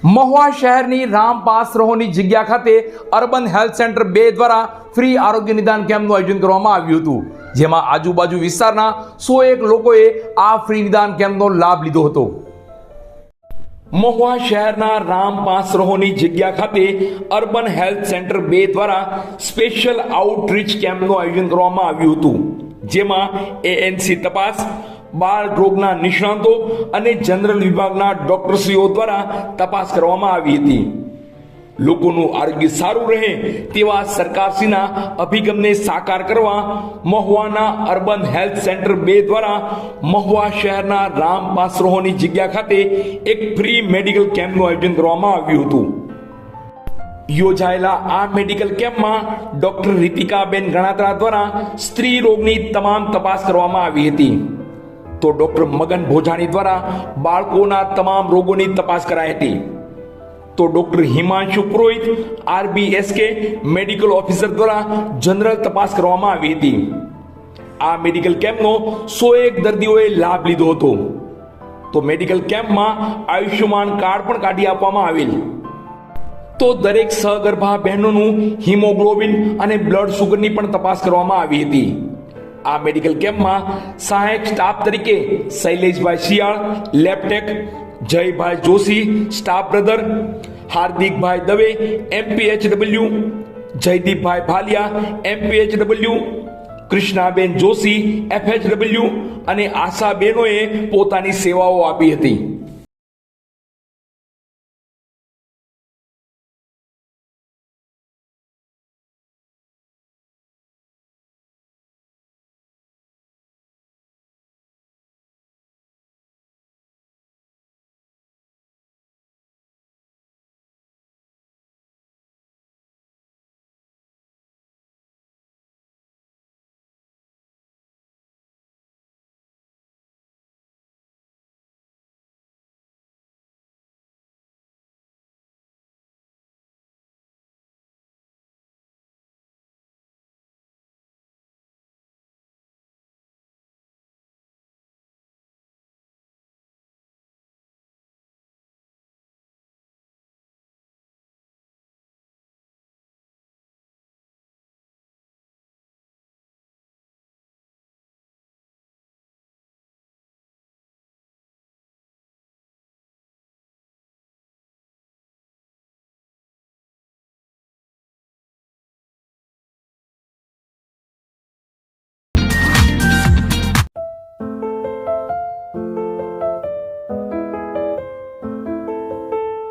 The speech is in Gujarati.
મહુવા શહેરની રામપાસ રહોની જગ્યા ખાતે અર્બન હેલ્થ સેન્ટર 2 દ્વારા ફ્રી આરોગ્ય નિદાન કેમ્પનું આયોજન કરવામાં આવ્યું હતું, જેમાં આજુબાજુ વિસ્તારના 101 લોકોએ આ ફ્રી નિદાન કેમ્પનો લાભ લીધો હતો. મહુવા શહેરના રામપાસ રહોની જગ્યા ખાતે અર્બન હેલ્થ સેન્ટર 2 દ્વારા સ્પેશિયલ આઉટરીચ કેમ્પનું આયોજન કરવામાં આવ્યું હતું, જેમાં ANC તપાસ, બાળ રોગના નિષ્ણાતો અને જનરલ વિભાગના ડોક્ટરશ્રીઓ દ્વારા તપાસ કરવામાં આવી હતી. લોકોનું આરોગ્ય સારું રહે તેવા સરકારશ્રીના અભિગમને સાકાર કરવા મહુવાના અર્બન હેલ્થ સેન્ટર 2 દ્વારા મહુવા શહેરના રામપાસ રહોની જગ્યા ખાતે એક ફ્રી મેડિકલ કેમ્પનું આયોજન કરવામાં આવ્યું હતું. યોજાયેલા આ મેડિકલ કેમ્પમાં ડોક્ટર રીતિકાબેન ગણાત્રા દ્વારા સ્ત્રી રોગની તમામ તપાસ કરવામાં આવી હતી, તો ડોક્ટર મગન ભોજાણી દ્વારા બાળકોના તમામ રોગોની તપાસ કરાઈ હતી, તો ડોક્ટર હિમાંશુ પુરોહિત RBSK મેડિકલ ઓફિસર દ્વારા જનરલ તપાસ કરવામાં આવી હતી. આ મેડિકલ કેમ્પનો 101 દર્દીઓએ લાભ લીધો હતો. તો મેડિકલ કેમ્પમાં આયુષ્યમાન કાર્ડ પણ કાઢી આપવામાં આવેલ. તો દરેક સગર્ભા બહેનોનું હિમોગ્લોબિન અને બ્લડ સુગરની પણ તપાસ કરવામાં આવી હતી. આ મેડિકલ કેમ્પમાં સહાયક સ્ટાફ તરીકે શૈલેષભાઈ શિયાળ લેબટેક, જયભાઈ જોશી સ્ટાફ બ્રધર, હાર્દિકભાઈ દવે MPHW, જયદીપભાઈ ભાલિયા MPHW, કૃષ્ણાબેન જોશી FHW અને આશાબેનોએ પોતાની સેવાઓ આપી હતી.